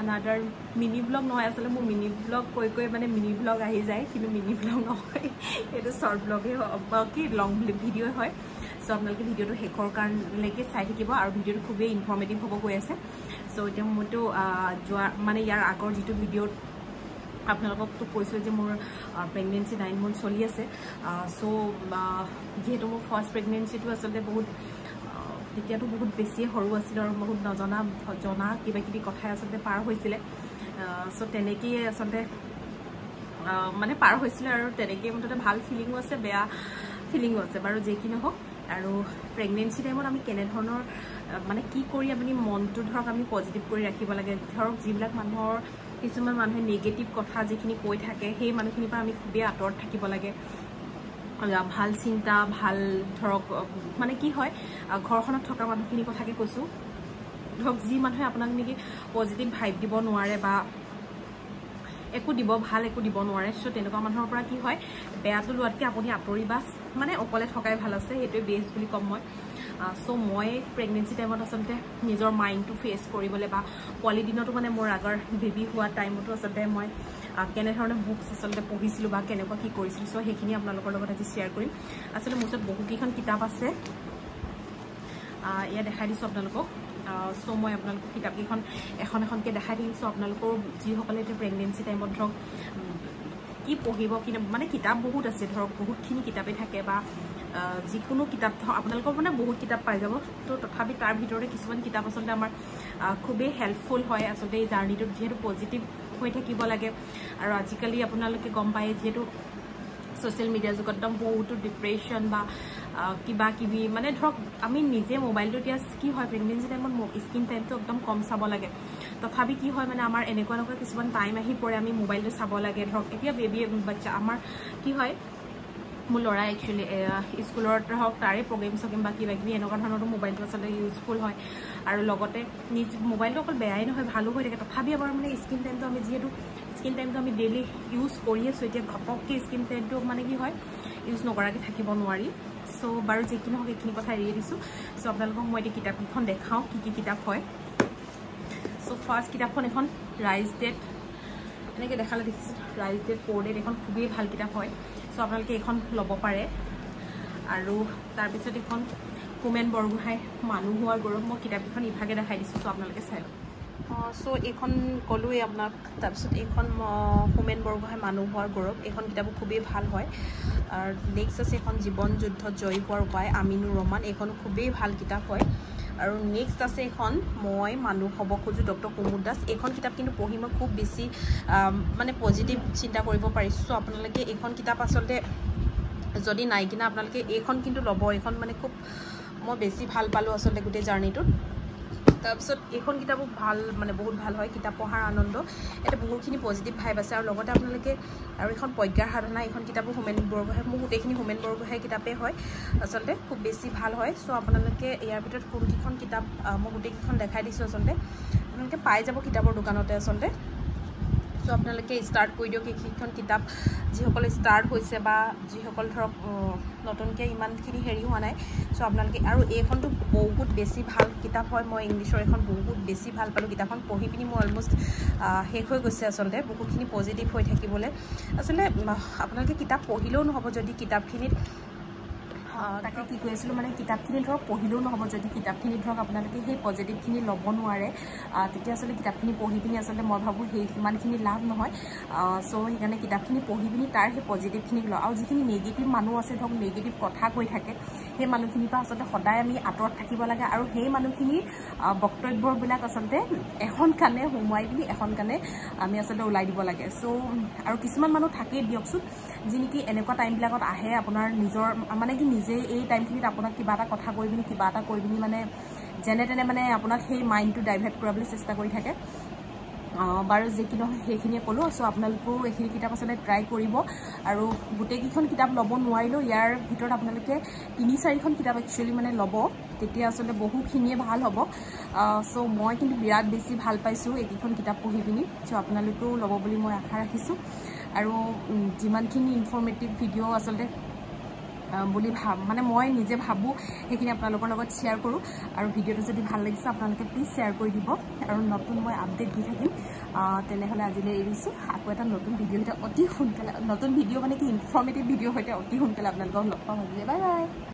another mini vlog নহয় আসলে মোৰ mini vlog কৈ মানে mini vlog আহি যায় কিন্তু mini vlog নহয় এটা short vlog হে বাকি long video হয় সো আপোনালোকে ভিডিওটো শেষৰ কাৰণলৈকে চাই থাকিব আৰু ভিডিওটো খুবেই ইনফৰ্মেটিভ হ'ব গৈ আছে সো এতিয়া মইতো মানে ইয়াৰ আগৰ যেটো ভিডিও আপোনালোকক তো কৈছো যে মোৰ প্ৰেগনেন্সি 9 months চলি আছে সো যেহেতু মোৰ ফাৰ্স্ট প্ৰেগনেন্সিটো আসলে বহুত তেতিয়াতো বহুত বেছি হৰু আছিল আৰু বহুত নজনা কিবা কিবি কথা আসলে পাৰ হৈছিল সো তেনেকৈ আসলে মানে পাৰ হৈছিল আৰু তেনেকৈ মতে ভাল ফিলিংও আছে বেয়া ফিলিংও আছে বাৰু যে কি নহওক আৰু প্ৰেগনেন্সি টাইমত আমি কেনে ধৰণৰ মানে কি কৰি আপুনি মনটো ধৰক আমি পজিটিভ কৰি ৰাখিব লাগে ধৰক যিবিলাক মানুহৰ কিছুমান মানুহে নেগেটিভ কথা যিখিনি কৈ থাকে সেই মানুহখিনিৰ পৰা আমি খুবেই আঁতৰত থাকিব লাগে ভাল চিন্তা ভাল ধৰক মানে কি হয় ঘৰখনত থকা মানুহখিনিৰ কথাকে কৈছো ধৰক যি মানুহে আপোনাক নেকি পজিটিভ ভাইব দিব নোৱাৰে বা একো দিব ভাল একো দিব নোৱাৰে সো তেনেকুৱা মানুহৰ পৰা কি হয় বেয়াটো লোৱাতকে আপুনি আঁতৰি বাস মানে অকলে থকাই ভাল আছে হেতু বেছ বুলি কম মই সো মই প্ৰেগনেন্সি টাইমত আসলে নিজৰ মাইন্ডটো ফেস কৰিবলৈ বা পলি দিনতো মানে মোৰ আগৰ বেবি হোৱা টাইমতো আসলে মই কেনে ধৰণে বুকস আসলে পঢ়িছিলো বা কেনেকুৱা কি কৰিছিলো সো হেখিনি আপোনালোকৰ লগত আজি শেয়াৰ কৰিম আসলে মোৰ বহুত কিখন কিতাপ আছে ইয়া দেখাই দিছো আপোনালোকক সো মই আপোনালোকক কিতাপ কিখন এখনকে দেখাই দিম সো আপোনালোকৰ যি সকলে প্ৰেগনেন্সি টাইমত ধৰক কি পঢ়িব কি মানে কিতাপ বহুত আছে ধৰক বহুতখিনি কিতাপে থাকে বা যিকোনো কিতাপ আপোনালোকৰ মানে বহুত কিতাপ পাই যাব তো তথাপি তাৰ ভিতৰতে কিছুমান কিতাপ আসলে আমাৰ খুবেই হেল্পফুল হয় আসলে এই জাৰ্নিটো যেহেতু পজিটিভ হৈ থাকিব লাগে আৰু আজিকালি আপোনালোকে গম পায় যেহেতু সোশ্যাল মিডিয়া যুগত একদম বহুতো ডিপ্ৰেছন বা কিবা কিবি মানে ধৰক আমি নিজে মোবাইলটো দিয়া কি হয় প্ৰেগনেন্সি টাইমত স্ক্ৰীন টাইমটো একদম কম চাব লাগে তথাপি কি হয় মানে আমাৰ এনেকুৱা কিছুমান টাইম আহি পৰে আমি মোবাইলটো চাব লাগে ধৰক এতিয়া বেবি বাচ্চা আমাৰ কি হয় মোৰ ল'ৰা একচুয়ালি স্কুলৰ হওক তাৰে প্ৰগ্ৰেম সকিম বা কিবা কিবি এনেকুৱা ধৰণৰো মোবাইলটো আসলে ইউজফুল হয় আৰু লগতে নিজ মোবাইলটো অকল বেয়াই নহয় ভালো হৈ থাকে তথাপি আমাৰ মানে স্ক্ৰীন টাইমটো আমি যেহেতু স্ক্ৰীন টাইমটো আমি ডেইলি ইউজ কৰি আছো এতিয়া ঘপককৈ স্ক্ৰীন টাইমটো মানে কি হয় ইউজ নকৰাকৈ থাকিব নোৱাৰি সো বাৰু যে কি নহওক এইখিনি কথা এৰি দিছো সো আপোনালোকক মই এতিয়া কিতাপখন দেখাওঁ কি কিতাপ হয় সো ফাৰ্স্ট কিতাপখন এখন ৰাইজ ডেট এনেকৈ দেখালে দেখিছে ৰাইজ ডেট কোডেড এখন খুবেই ভাল কিতাপ হয় সো আপোনালোকে এখন ল'ব পাৰে আৰু তাৰপিছত এখন হোমেন বৰগোহাঁই মানুহ হোৱাৰ গৌৰৱ মই কিতাপখন ইভাগে দেখাই দিছো সো আপোনালোকে চাই লওক সো এইখন ক'লোৱে আপোনাক তাৰপিছত এইখন হোমেন বৰগোহাঁই মানুহ হোৱাৰ গৌৰৱ এইখন কিতাপো খুবেই ভাল হয় আৰু নেক্সট আছে এখন জীৱন যুদ্ধত জয়ী হোৱাৰ উপায় আমিনুৰ ৰহমান এইখনো খুবেই ভাল কিতাপ হয় আৰু নেক্সট আছে এখন মই মানুহ হ'ব খোজো ডক্টৰ কুমুদ দাস এইখন কিতাপ কিন্তু পঢ়ি মই খুব বেছি মানে পজিটিভ চিন্তা কৰিব পাৰিছো সো আপোনালোকে এইখন কিতাপ আসলে যদি নাই কিনা আপোনালোকে এইখন কিন্তু ল'ব এইখন মানে খুব মই বেছি ভাল পালো আসলে গোটেই জাৰ্নিটোত তাৰপিছত এইখন কিতাপো ভাল মানে বহুত ভাল হয় কিতাপ পঢ়াৰ আনন্দ এটা বহুতখিনি পজিটিভ ভাইব আছে আৰু লগতে আপোনালোকে আৰু এখন প্ৰজ্ঞাৰ সাধনা এইখন কিতাপো হোমেন বৰগোহাঁই মোৰ গোটেইখিনি হোমেন বৰগোহাঁই কিতাপেই হয় আসলে খুব বেছি ভাল হয় সো আপোনালোকে ইয়াৰ ভিতৰত কোনকেইখন কিতাপ মই গোটেইকেইখন দেখাই দিছোঁ আসলে আপোনালোকে পাই যাব কিতাপৰ দোকানতে আসলে সো আপোনালোকে ষ্টাৰ্ট কৰি দিয়ক এইকেইখন কিতাপ যিসকলে ষ্টাৰ্ট হৈছে বা যিসকল ধৰক নতুনকৈ ইমানখিনি হেৰি হোৱা নাই সো আপোনালোকে আৰু এইখনটো বহুত বেছি ভাল কিতাপ হয় মই ইংলিছৰ এখন বহুত বেছি ভাল পালোঁ কিতাপখন পঢ়ি পিনি মই অলমষ্ট শেষ হৈ গৈছে আসলে বহুতখিনি পজিটিভ হৈ থাকিবলৈ আসলে আপোনালোকে কিতাপ পঢ়িলেও নহ'ব যদি কিতাপখিনিত তাকে কি কৈ আছিলোঁ মানে কিতাপখিনি ধৰক পঢ়িলেও নহ'ব যদি কিতাপখিনি ধৰক আপোনালোকে সেই পজিটিভখিনি ল'ব নোৱাৰে তেতিয়া আসলে কিতাপখিনি পঢ়ি পিনি আসলে মই ভাবোঁ সেই সিমানখিনি লাভ নহয় সো সেইকাৰণে কিতাপখিনি পঢ়ি পিনি তাৰ সেই পজিটিভখিনি লওঁ আৰু যিখিনি নিগেটিভ মানুহ আছে ধৰক নিগেটিভ কথা কৈ থাকে সেই মানুহখিনিৰ পৰা আসলে সদায় আমি আঁতৰত থাকিব লাগে আৰু সেই মানুহখিনিৰ বক্তব্যবিলাক আসলে এখন কাণে সোমোৱাই পিনি এখন কাণে আমি আসলে ওলাই দিব লাগে সো আৰু কিছুমান মানুহ থাকেই দিয়কচোন যি নেকি এনেকুৱা টাইমবিলাকত আহে আপোনাৰ নিজৰ মানে কি নিজে এই টাইমখিনিত আপোনাক কিবা এটা কথা কৈ পিনি কিবা এটা কৈ পিনি মানে যেনে তেনে মানে আপোনাক সেই মাইণ্ডটো ডাইভাৰ্ট কৰাবলৈ চেষ্টা কৰি থাকে বাৰু যে কি নহয় সেইখিনিয়ে ক'লোঁ সো আপোনালোকেও এইখিনি কিতাপ আসলে ট্ৰাই কৰিব আৰু গোটেইকেইখন কিতাপ ল'ব নোৱাৰিলেও ইয়াৰ ভিতৰত আপোনালোকে 3-4খন কিতাপ একচুৱেলি মানে ল'ব তেতিয়া আসলে বহুখিনিয়ে ভাল হ'ব সো মই কিন্তু বিৰাট বেছি ভাল পাইছোঁ এইকেইখন কিতাপ পঢ়ি পিনি সো আপোনালোকেও ল'ব বুলি মই আশা ৰাখিছোঁ আৰু যিমানখিনি ইনফৰ্মেটিভ ভিডিঅ' আসলে বুলি মানে মই নিজে ভাবোঁ সেইখিনি আপোনালোকৰ লগত শ্বেয়াৰ কৰোঁ আৰু ভিডিঅ'টো যদি ভাল লাগিছে আপোনালোকে প্লিজ শ্বেয়াৰ কৰি দিব আৰু নতুন মই আপডেট দি থাকিম তেনেহ'লে আজিলৈ এৰিছোঁ আকৌ এটা নতুন ভিডিঅ' সৈতে অতি সোনকালে নতুন ভিডিঅ' মানে কি ইনফৰ্মেটিভ ভিডিঅ' সৈতে অতি সোনকালে আপোনালোকক লগ পাম আজিলৈ বাই বাই